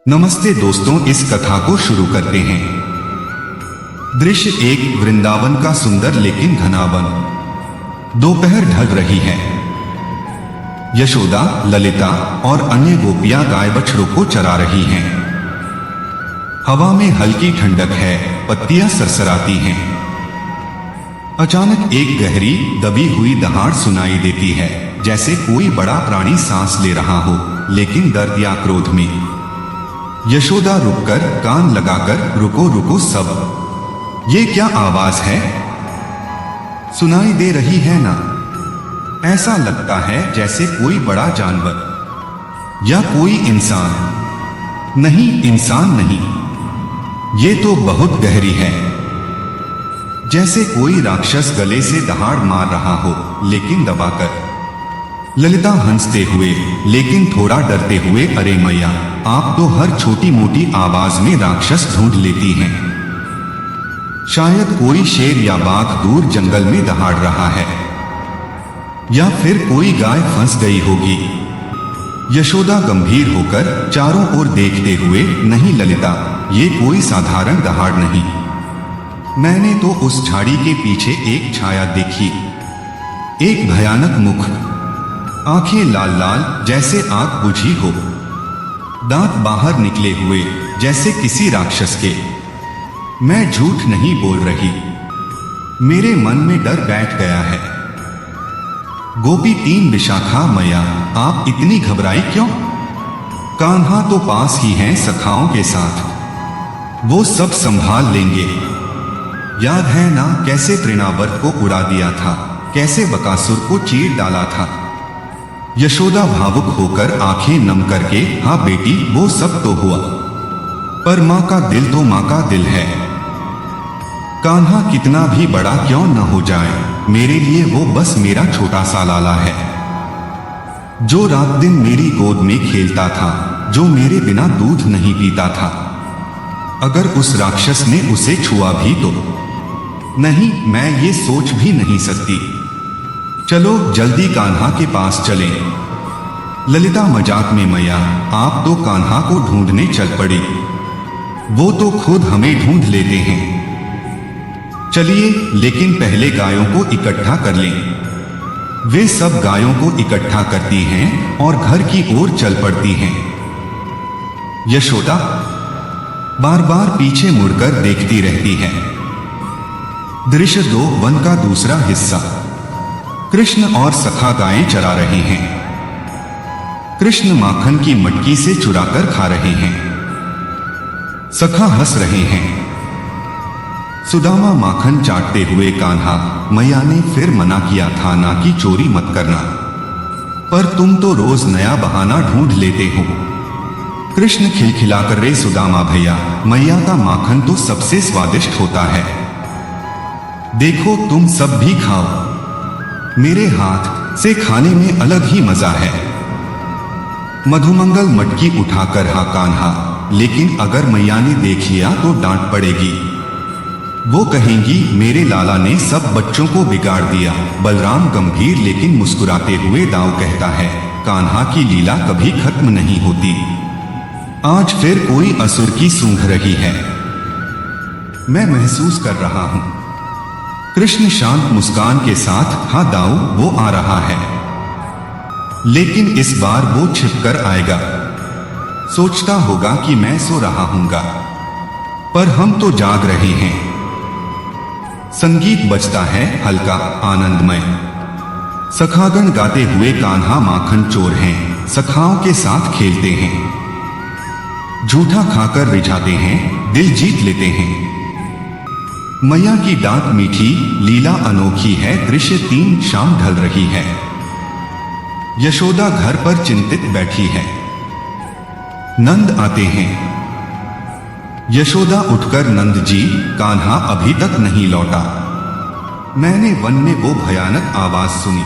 नमस्ते दोस्तों, इस कथा को शुरू करते हैं। दृश्य एक, वृंदावन का सुंदर लेकिन घना वन। दोपहर ढल रही है। यशोदा, ललिता और अन्य गोपियां गाय बछड़ों को चरा रही हैं। हवा में हल्की ठंडक है, पत्तियां सरसराती हैं। अचानक एक गहरी दबी हुई दहाड़ सुनाई देती है, जैसे कोई बड़ा प्राणी सांस ले रहा हो, लेकिन दर्द या क्रोध में। यशोदा रुककर कान लगाकर, रुको रुको सब, ये क्या आवाज है? सुनाई दे रही है ना? ऐसा लगता है जैसे कोई बड़ा जानवर या कोई इंसान। नहीं, इंसान नहीं, ये तो बहुत गहरी है, जैसे कोई राक्षस गले से दहाड़ मार रहा हो, लेकिन दबाकर। ललिता हंसते हुए लेकिन थोड़ा डरते हुए, अरे मैया, आप तो हर छोटी मोटी आवाज में राक्षस ढूंढ लेती हैं। शायद कोई शेर या बाघ दूर जंगल में दहाड़ रहा है, या फिर कोई गाय फंस गई होगी। यशोदा गंभीर होकर चारों ओर देखते हुए, नहीं ललिता, ये कोई साधारण दहाड़ नहीं। मैंने तो उस झाड़ी के पीछे एक छाया देखी, एक भयानक मुख, आंखें लाल लाल जैसे आग बुझी हो, दांत बाहर निकले हुए जैसे किसी राक्षस के। मैं झूठ नहीं बोल रही, मेरे मन में डर बैठ गया है। गोपी 3 विशाखा मैया, आप इतनी घबराई क्यों? कान्हा तो पास ही हैं सखाओं के साथ, वो सब संभाल लेंगे। याद है ना कैसे तृणावर्त को उड़ा दिया था, कैसे बकासुर को चीर डाला था? यशोदा भावुक होकर आंखें नम करके, हाँ बेटी, वो सब तो हुआ, पर मां का दिल तो मां का दिल है। कान्हा कितना भी बड़ा क्यों न हो जाए, मेरे लिए वो बस मेरा छोटा सा लाला है, जो रात दिन मेरी गोद में खेलता था, जो मेरे बिना दूध नहीं पीता था। अगर उस राक्षस ने उसे छुआ भी तो? नहीं, मैं ये सोच भी नहीं सकती। चलो जल्दी कान्हा के पास चलें। ललिता मजाक में, मैया, आप तो कान्हा को ढूंढने चल पड़ी, वो तो खुद हमें ढूंढ लेते हैं। चलिए, लेकिन पहले गायों को इकट्ठा कर लें। वे सब गायों को इकट्ठा करती हैं और घर की ओर चल पड़ती हैं। यशोदा बार बार पीछे मुड़कर देखती रहती है। दृश्य 2, वन का दूसरा हिस्सा। कृष्ण और सखा गायें चरा रहे हैं। कृष्ण माखन की मटकी से चुराकर खा रहे हैं, सखा हंस रहे हैं। सुदामा माखन चाटते हुए, कान्हा, मैया ने फिर मना किया था ना कि चोरी मत करना, पर तुम तो रोज नया बहाना ढूंढ लेते हो। कृष्ण खिलखिलाकर, रे सुदामा भैया, मैया का माखन तो सबसे स्वादिष्ट होता है, देखो तुम सब भी खाओ, मेरे हाथ से खाने में अलग ही मजा है। मधुमंगल मटकी उठाकर, हाँ कान्हा, लेकिन अगर मैया ने देख लिया तो डांट पड़ेगी, वो कहेंगी मेरे लाला ने सब बच्चों को बिगाड़ दिया। बलराम गंभीर लेकिन मुस्कुराते हुए दाऊ कहता है, कान्हा की लीला कभी खत्म नहीं होती, आज फिर कोई असुर की सूंघ रही है, मैं महसूस कर रहा हूं। कृष्ण शांत मुस्कान के साथ, हाँ दाऊ, वो आ रहा है, लेकिन इस बार वो छिपकर आएगा, सोचता होगा कि मैं सो रहा हूंगा, पर हम तो जाग रहे हैं। संगीत बजता है, हल्का, आनंदमय। सखागण गाते हुए, कान्हा माखन चोर हैं, सखाओं के साथ खेलते हैं, झूठा खाकर रिझाते हैं, दिल जीत लेते हैं। मैया की डांट मीठी, लीला अनोखी है। दृश्य 3, शाम ढल रही है। यशोदा घर पर चिंतित बैठी है। नंद आते हैं। यशोदा उठकर, नंद जी, कान्हा अभी तक नहीं लौटा। मैंने वन में वो भयानक आवाज सुनी,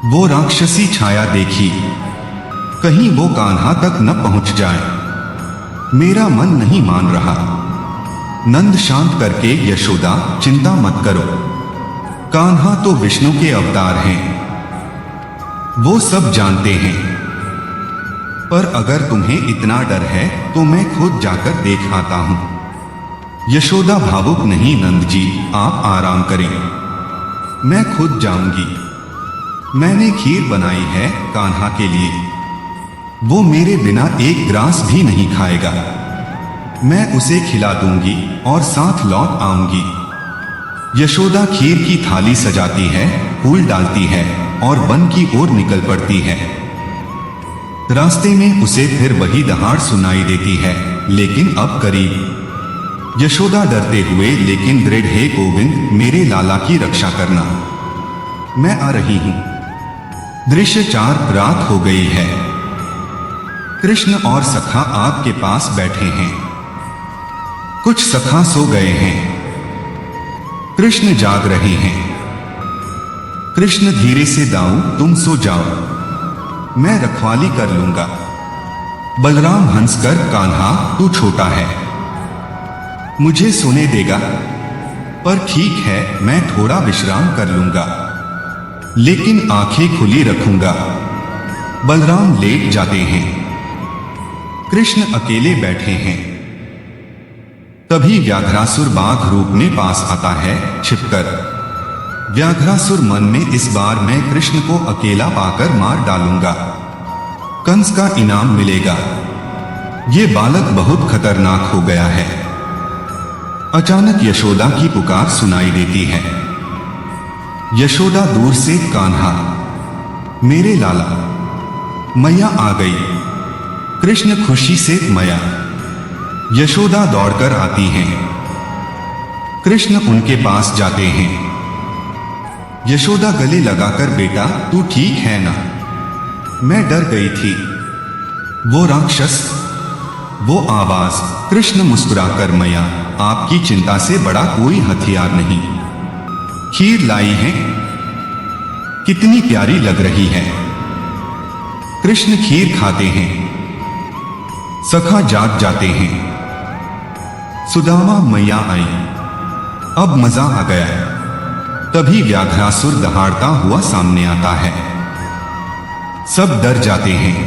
वो राक्षसी छाया देखी, कहीं वो कान्हा तक न पहुंच जाए, मेरा मन नहीं मान रहा। नंद शांत करके, यशोदा चिंता मत करो, कान्हा तो विष्णु के अवतार हैं, वो सब जानते हैं, पर अगर तुम्हें इतना डर है तो मैं खुद जाकर देख आता हूं। यशोदा भावुक नहीं नंद जी, आप आराम करें, मैं खुद जाऊंगी। मैंने खीर बनाई है कान्हा के लिए, वो मेरे बिना एक ग्रास भी नहीं खाएगा। मैं उसे खिला दूंगी और साथ लौट आऊंगी। यशोदा खीर की थाली सजाती है, फूल डालती है और वन की ओर निकल पड़ती है। रास्ते में उसे फिर वही दहाड़ सुनाई देती है, लेकिन अब करीब। यशोदा डरते हुए लेकिन दृढ़, हे गोविंद, मेरे लाला की रक्षा करना, मैं आ रही हूं। दृश्य 4, रात हो गई है। कृष्ण और सखा आग के पास बैठे हैं। कुछ सखा सो गए हैं, कृष्ण जाग रहे हैं। कृष्ण धीरे से, दाऊ तुम सो जाओ, मैं रखवाली कर लूंगा। बलराम हंसकर, कान्हा तू छोटा है, मुझे सोने देगा, पर ठीक है मैं थोड़ा विश्राम कर लूंगा, लेकिन आंखें खुली रखूंगा। बलराम लेट जाते हैं। कृष्ण अकेले बैठे हैं। तभी व्याघ्रासुर बाघ रूप में पास आता है छिपकर। व्याघ्रासुर मन में, इस बार मैं कृष्ण को अकेला पाकर मार डालूंगा, कंस का इनाम मिलेगा। ये बालक बहुत खतरनाक हो गया है। अचानक यशोदा की पुकार सुनाई देती है। यशोदा दूर से, कान्हा, मेरे लाला। मैया आ गई। कृष्ण खुशी से, मैया। यशोदा दौड़कर आती हैं। कृष्ण उनके पास जाते हैं। यशोदा गले लगाकर, बेटा तू ठीक है ना? मैं डर गई थी। वो राक्षस, वो आवाज। कृष्ण मुस्कुराकर, मैया आपकी चिंता से बड़ा कोई हथियार नहीं। खीर लाई है, कितनी प्यारी लग रही है। कृष्ण खीर खाते हैं। सखा जाग जाते हैं। सुदामा, मैया आई, अब मजा आ गया। तभी व्याघ्रासुर दहाड़ता हुआ सामने आता है। सब डर जाते हैं।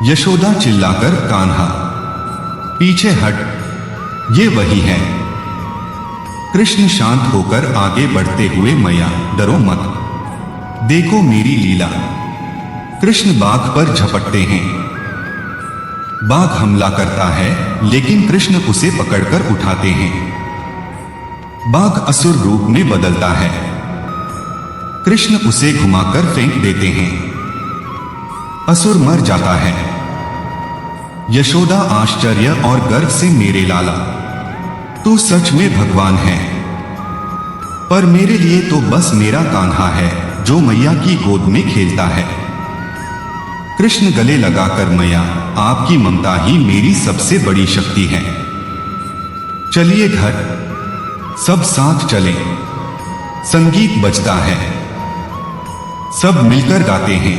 यशोदा चिल्लाकर, कान्हा पीछे हट, ये वही है। कृष्ण शांत होकर आगे बढ़ते हुए, मैया डरो मत, देखो मेरी लीला। कृष्ण बाघ पर झपटते हैं। बाघ हमला करता है, लेकिन कृष्ण उसे पकड़कर उठाते हैं। बाघ असुर रूप में बदलता है। कृष्ण उसे घुमाकर फेंक देते हैं। असुर मर जाता है। यशोदा आश्चर्य और गर्व से, मेरे लाला तू सच में भगवान है, पर मेरे लिए तो बस मेरा कान्हा है जो मैया की गोद में खेलता है। कृष्ण गले लगाकर, मैया आपकी ममता ही मेरी सबसे बड़ी शक्ति है। चलिए घर, सब साथ चले। संगीत बजता है, सब मिलकर गाते हैं।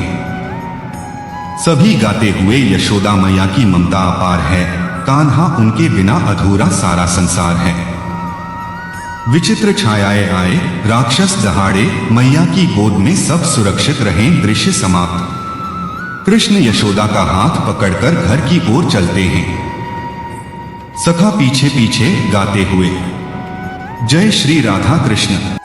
सभी गाते हुए, यशोदा मैया की ममता अपार है, कान्हा उनके बिना अधूरा सारा संसार है। विचित्र छायाएं आए, राक्षस दहाड़े, मैया की गोद में सब सुरक्षित रहें। दृश्य समाप्त। कृष्ण यशोदा का हाथ पकड़कर घर की ओर चलते हैं। सखा पीछे पीछे गाते हुए, जय श्री राधा कृष्ण।